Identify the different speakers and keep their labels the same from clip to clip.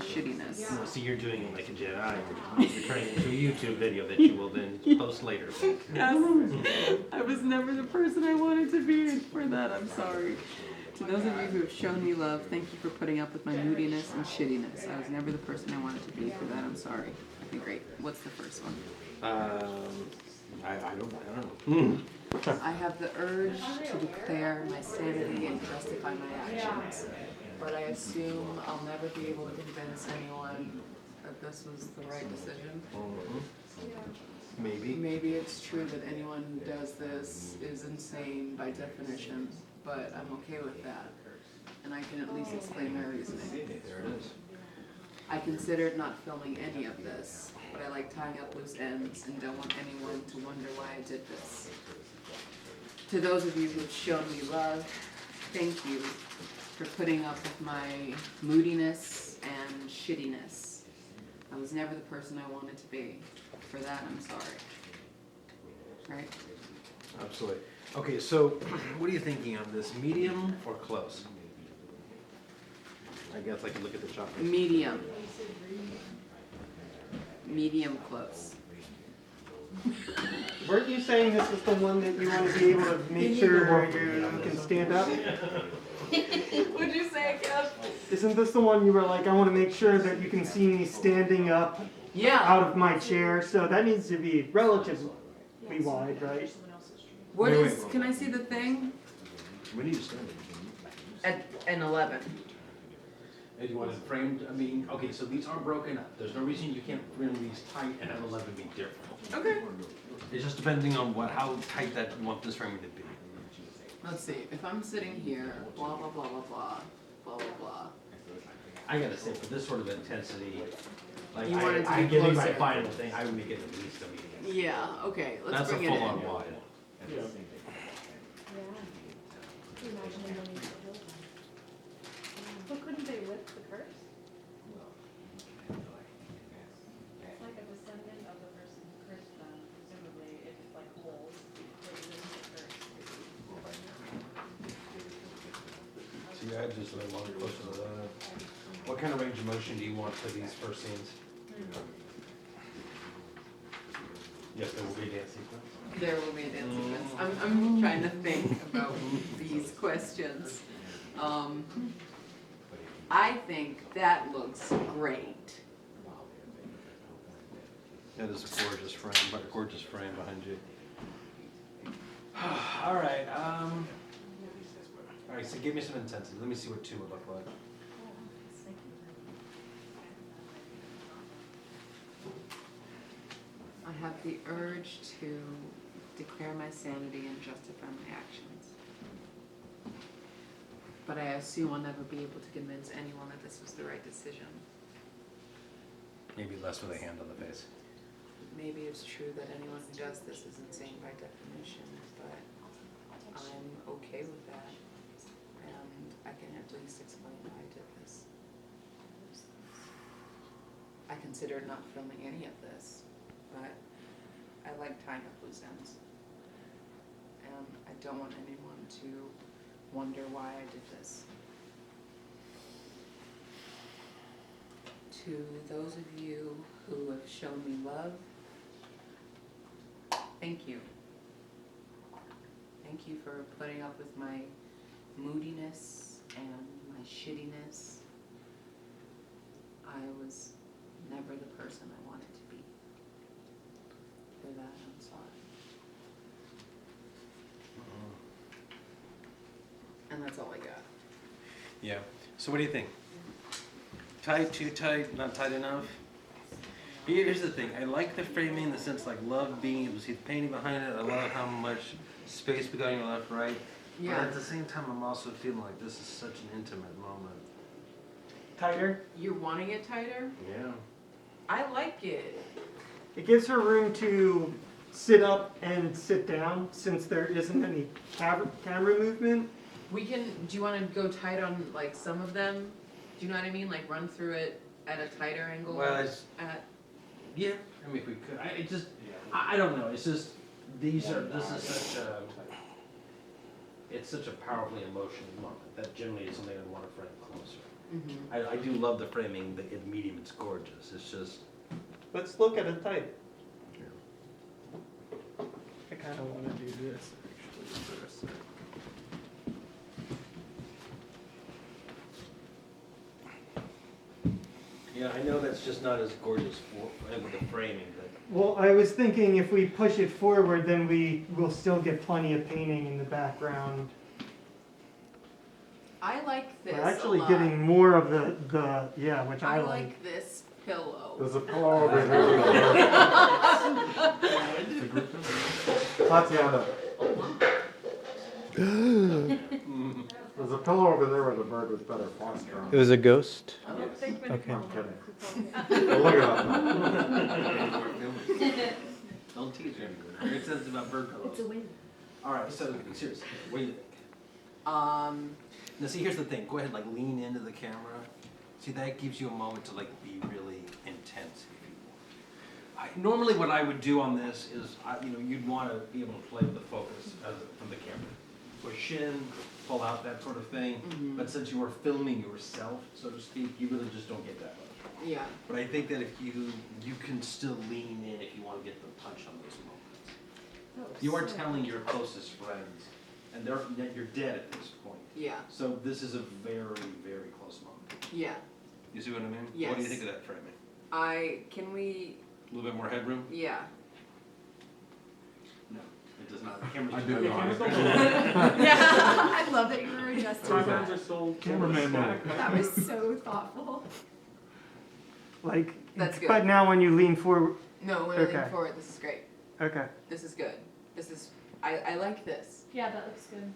Speaker 1: shittiness.
Speaker 2: No, see, you're doing it like a Jedi. You're turning it into a YouTube video that you will then post later.
Speaker 1: Yes. I was never the person I wanted to be, and for that, I'm sorry. To those of you who have shown me love, thank you for putting up with my moodiness and shittiness. I was never the person I wanted to be. For that, I'm sorry. Okay, great. What's the first one?
Speaker 2: I don't know.
Speaker 1: I have the urge to declare my sanity and justify my actions, but I assume I'll never be able to convince anyone that this was the right decision.
Speaker 2: Maybe.
Speaker 1: Maybe it's true that anyone who does this is insane by definition, but I'm okay with that, and I can at least explain my reasoning.
Speaker 2: There it is.
Speaker 1: I considered not filming any of this, but I like tying up loose ends and don't want anyone to wonder why I did this. To those of you who have shown me love, thank you for putting up with my moodiness and shittiness. I was never the person I wanted to be. For that, I'm sorry. Right?
Speaker 2: Absolutely. Okay, so what are you thinking on this? Medium or close? I guess I could look at the chocolate.
Speaker 1: Medium. Medium close.
Speaker 3: Weren't you saying this is the one that you want to be able to make sure you can stand up?
Speaker 1: What'd you say, Kev?
Speaker 3: Isn't this the one you were like, I want to make sure that you can see me standing up
Speaker 1: Yeah.
Speaker 3: out of my chair? So that needs to be relatively wide, right?
Speaker 1: What
Speaker 2: Wait,
Speaker 1: is, can I see the thing?
Speaker 2: We need to stand
Speaker 1: At an 11.
Speaker 2: If you want it framed, I mean, okay, so these are broken up. There's no reason you can't frame these tight and have 11 be different.
Speaker 1: Okay.
Speaker 2: It's just depending on how tight that you want this framing to be.
Speaker 1: Let's see. If I'm sitting here, blah, blah, blah, blah, blah, blah, blah, blah.
Speaker 2: I gotta say, for this sort of intensity, like
Speaker 1: You want it to
Speaker 2: I'm
Speaker 1: be
Speaker 2: giving my
Speaker 1: closer.
Speaker 2: final thing, I would make it at least a medium.
Speaker 1: Yeah, okay. Let's
Speaker 2: That's a
Speaker 1: bring it
Speaker 2: full-on
Speaker 1: in.
Speaker 2: wide.
Speaker 4: But couldn't they lift the curse? It's like a descendant of the person who cursed them, presumably it like holds, they lift the curse.
Speaker 2: See, I just really want it closer to that. What kind of range of motion do you want for these first scenes? Yes, there will be a dance sequence.
Speaker 1: There will be a dance sequence. I'm trying to think about these questions. I think that looks great.
Speaker 2: That is a gorgeous frame, but a gorgeous frame behind you. All right, so give me some intensity. Let me see what 2 would look like.
Speaker 1: I have the urge to declare my sanity and justify my actions. But I assume I'll never be able to convince anyone that this was the right decision.
Speaker 2: Maybe less with a hand on the face.
Speaker 1: Maybe it's true that anyone who does this is insane by definition, but I'm okay with that. And I can at least explain why I did this. I considered not filming any of this, but I like tying up loose ends. And I don't want anyone to wonder why I did this. To those of you who have shown me love, thank you. Thank you for putting up with my moodiness and my shittiness. I was never the person I wanted to be. For that, I'm sorry. And that's all I got.
Speaker 2: Yeah. So what do you think? Tight, too tight, not tight enough? Here's the thing. I like the framing in the sense like love being able to see the painting behind it. I love how much space we got on your left, right.
Speaker 1: Yeah.
Speaker 2: But at the same time, I'm also feeling like this is such an intimate moment.
Speaker 3: Tighter.
Speaker 1: You're wanting it tighter?
Speaker 2: Yeah.
Speaker 1: I like it.
Speaker 3: It gives her room to sit up and sit down since there isn't any camera movement.
Speaker 1: We can, do you want to go tight on like some of them? Do you know what I mean? Like run through it at a tighter angle?
Speaker 2: Well, it's,
Speaker 1: At,
Speaker 2: yeah. I mean, if we could. I don't know. It's just, this is such a, it's such a powerfully emotional moment that generally is something I want to frame closer.
Speaker 1: Mhm.
Speaker 2: I do love the framing, in medium, it's gorgeous, it's just,
Speaker 3: Let's look at it tight. I kind of want to do this actually for a sec.
Speaker 2: yeah, I know that's just not as gorgeous with the framing, but.
Speaker 3: Well, I was thinking if we push it forward, then we will still get plenty of painting in the background.
Speaker 1: I like this
Speaker 3: We're
Speaker 1: a
Speaker 3: actually
Speaker 1: lot.
Speaker 3: getting more of the yeah, which I
Speaker 1: I
Speaker 3: like.
Speaker 1: like this pillow.
Speaker 5: There's a pillow over there. Tatiana. There's a pillow over there where the bird was better foster on.
Speaker 6: It was a ghost.
Speaker 3: Okay.
Speaker 5: I'm kidding. Well, look at that.
Speaker 2: Don't tease her. It says about bird pillows.
Speaker 4: It's a win.
Speaker 2: Alright, so seriously, what do you think? Now see, here's the thing, go ahead, like lean into the camera. See, that gives you a moment to like be really intense if you want. Normally what I would do on this is, you'd want to be able to play with the focus from the camera. Push in, pull out, that sort of thing. But since you are filming yourself, so to speak, you really just don't get that much.
Speaker 1: Yeah.
Speaker 2: But I think that if you can still lean in if you want to get the punch on those moments. You are telling your closest friends, and you're dead at this point.
Speaker 1: Yeah.
Speaker 2: So this is a very, very close moment.
Speaker 1: Yeah.
Speaker 2: You see what I mean?
Speaker 1: Yes.
Speaker 2: What do you think of that framing?
Speaker 1: Can we,
Speaker 2: A little bit more headroom?
Speaker 1: yeah.
Speaker 2: No, it does not. The camera's
Speaker 5: I
Speaker 2: too
Speaker 5: do
Speaker 2: big.
Speaker 5: not.
Speaker 7: Yeah, I love that you were adjusting that.
Speaker 3: are sold.
Speaker 5: Cameraman mode.
Speaker 7: That was so thoughtful.
Speaker 3: Like,
Speaker 1: That's good.
Speaker 3: but now when you lean forward,
Speaker 1: No, when I lean
Speaker 3: Okay.
Speaker 1: forward, this is great.
Speaker 3: okay.
Speaker 1: This is good. This is, I like this.
Speaker 4: Yeah, that looks good.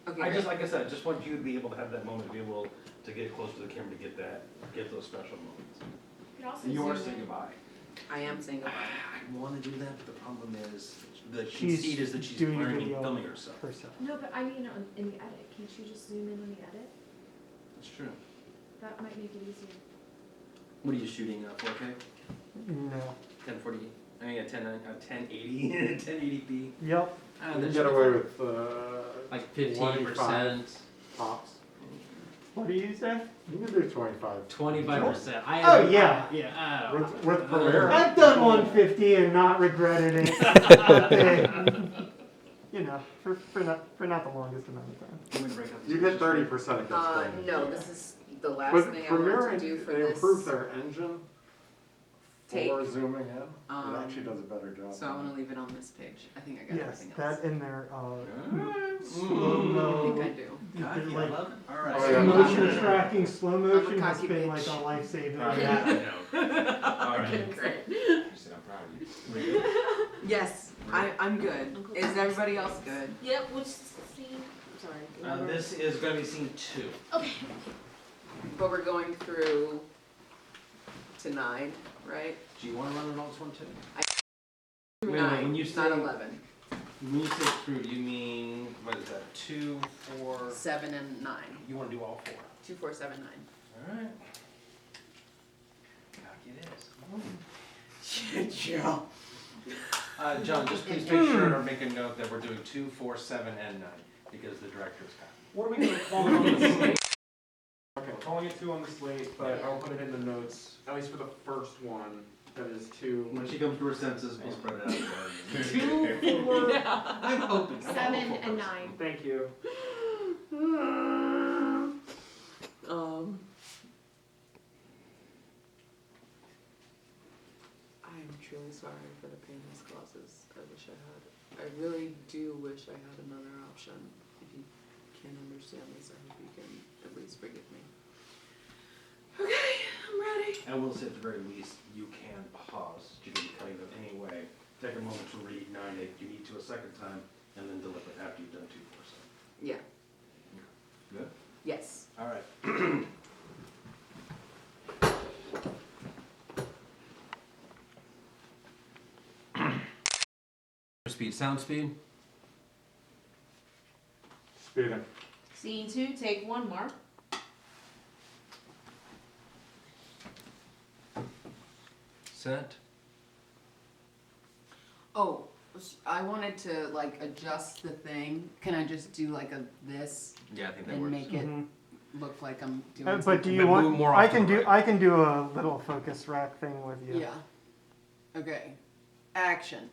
Speaker 1: Okay,
Speaker 2: I
Speaker 1: great.
Speaker 2: just, like I said, I just want you to be able to have that moment, to be able to get close to the camera to get those special moments.
Speaker 4: You could also
Speaker 2: You are
Speaker 4: zoom
Speaker 2: saying
Speaker 4: in.
Speaker 2: goodbye.
Speaker 1: I am saying goodbye.
Speaker 2: I want to do that, but the problem is, the
Speaker 3: She's
Speaker 2: conceit is that she's
Speaker 3: doing a
Speaker 2: learning,
Speaker 3: video
Speaker 2: filming herself.
Speaker 3: herself.
Speaker 4: No, but I mean in the edit. Can't you just zoom in on the edit?
Speaker 2: That's true.
Speaker 4: That might make it easier.
Speaker 2: What are you shooting, 4K?
Speaker 3: No.
Speaker 2: 1040, I mean, 1080, 1080p?
Speaker 3: Yep.
Speaker 5: You can get away with,
Speaker 2: Like
Speaker 5: 15% tops.
Speaker 3: What do you say?
Speaker 5: You can do 25.
Speaker 8: 25%.
Speaker 3: Oh, yeah.
Speaker 8: Yeah.
Speaker 5: With Premiere.
Speaker 3: I've done 150 and not regretted it. But they, for not the longest amount of time.
Speaker 2: You want me to break up the
Speaker 5: You get
Speaker 2: switches?
Speaker 5: 30% of this.
Speaker 1: No, this is the last
Speaker 5: With
Speaker 1: thing I
Speaker 5: Premiere,
Speaker 1: want to do for
Speaker 5: they
Speaker 1: this.
Speaker 5: improved their engine
Speaker 1: Tape.
Speaker 5: for zooming in.
Speaker 1: Um,
Speaker 5: It actually does a better job.
Speaker 1: So I want to leave it on this page. I think I got
Speaker 3: Yes,
Speaker 1: everything else.
Speaker 3: that in there.
Speaker 2: Alright.
Speaker 3: Slow
Speaker 1: I think I
Speaker 3: mo.
Speaker 1: do.
Speaker 2: God, yeah, I
Speaker 3: Like,
Speaker 2: love it. Alright.
Speaker 5: Oh, yeah.
Speaker 3: motion tracking, slow
Speaker 1: I'm a
Speaker 3: motion has
Speaker 1: cocky
Speaker 3: been like
Speaker 1: bitch.
Speaker 3: a lifesaver.
Speaker 2: Oh, yeah, I know. Alright.
Speaker 1: Yes, I'm good. Is everybody else good?
Speaker 7: Yep, which scene? Sorry.
Speaker 2: This is gonna be scene 2.
Speaker 1: But we're going through to 9, right?
Speaker 2: Do you wanna run it all this one too?
Speaker 1: Through
Speaker 2: Wait a minute,
Speaker 1: 9,
Speaker 2: when you
Speaker 1: not
Speaker 2: say-
Speaker 1: 11.
Speaker 2: When you say through, you mean, what is that, 2, 4?
Speaker 1: 7 and 9.
Speaker 2: You wanna do all 4?
Speaker 1: 2, 4, 7, 9.
Speaker 2: Alright. Cocky it is.
Speaker 1: Jill.
Speaker 2: John, just please make sure to make a note that we're doing 2, 4, 7, and 9, because the director's got.
Speaker 9: What are we gonna call it on the slate? Okay, we're calling it 2 on the slate, but I'll put it in the notes, at least for the first one, that is 2.
Speaker 2: When she comes to her senses, we'll spread it out.
Speaker 9: 2, 4,
Speaker 2: I'm hoping.
Speaker 7: 7 and 9.
Speaker 9: thank you.
Speaker 1: I'm truly sorry for the painless clauses. I wish I had. I really do wish I had another option. If you can't understand this, I hope you can at least forgive me. Okay, I'm ready.
Speaker 2: I will say at the very least, you can pause, you can be cutting them anyway. Take a moment to read 9 if you need to a second time, and then deliver it after you've done 2, 4, 7.
Speaker 1: Yeah.
Speaker 2: Good?
Speaker 1: Yes.
Speaker 2: All right. Speed, sound speed.
Speaker 5: Speeding.
Speaker 7: Scene 2, take 1, Mark.
Speaker 2: Set.
Speaker 1: Oh, I wanted to like adjust the thing. Can I just do like a this
Speaker 2: Yeah, I think that
Speaker 1: and
Speaker 2: works.
Speaker 1: make it?
Speaker 3: Mhm.
Speaker 1: look like I'm doing
Speaker 3: But
Speaker 1: something.
Speaker 3: do you
Speaker 2: But
Speaker 3: want?
Speaker 2: move more
Speaker 3: I
Speaker 2: off to
Speaker 3: can
Speaker 2: the
Speaker 3: do.
Speaker 2: right.
Speaker 3: I can do a little focus rack thing with you.
Speaker 1: Yeah. Okay. Action.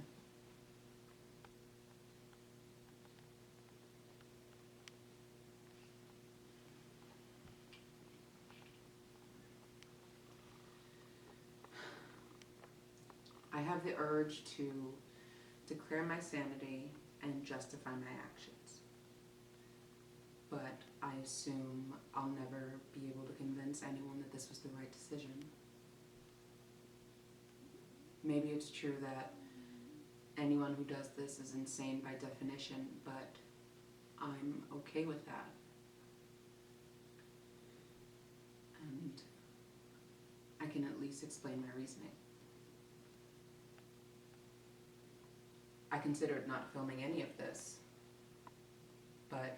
Speaker 1: I have the urge to declare my sanity and justify my actions. But I assume I'll never be able to convince anyone that this was the right decision. Maybe it's true that anyone who does this is insane by definition, but I'm okay with that. And I can at least explain my reasoning. I considered not filming any of this, but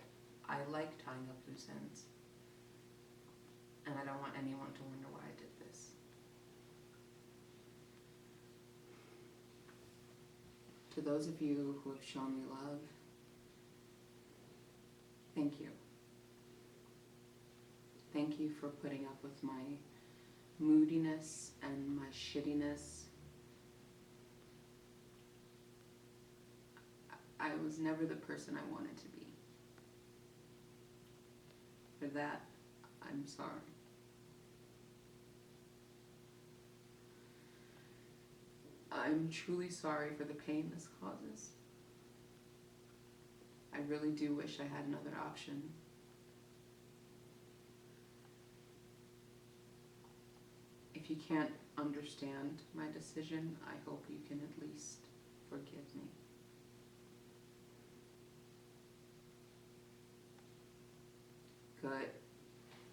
Speaker 1: I like tying up loose ends. And I don't want anyone to wonder why I did this. To those of you who have shown me love, thank you. Thank you for putting up with my moodiness and my shittiness. I was never the person I wanted to be. For that, I'm sorry. I'm truly sorry for the pain this causes. I really do wish I had another option. If you can't understand my decision, I hope you can at least forgive me. Good.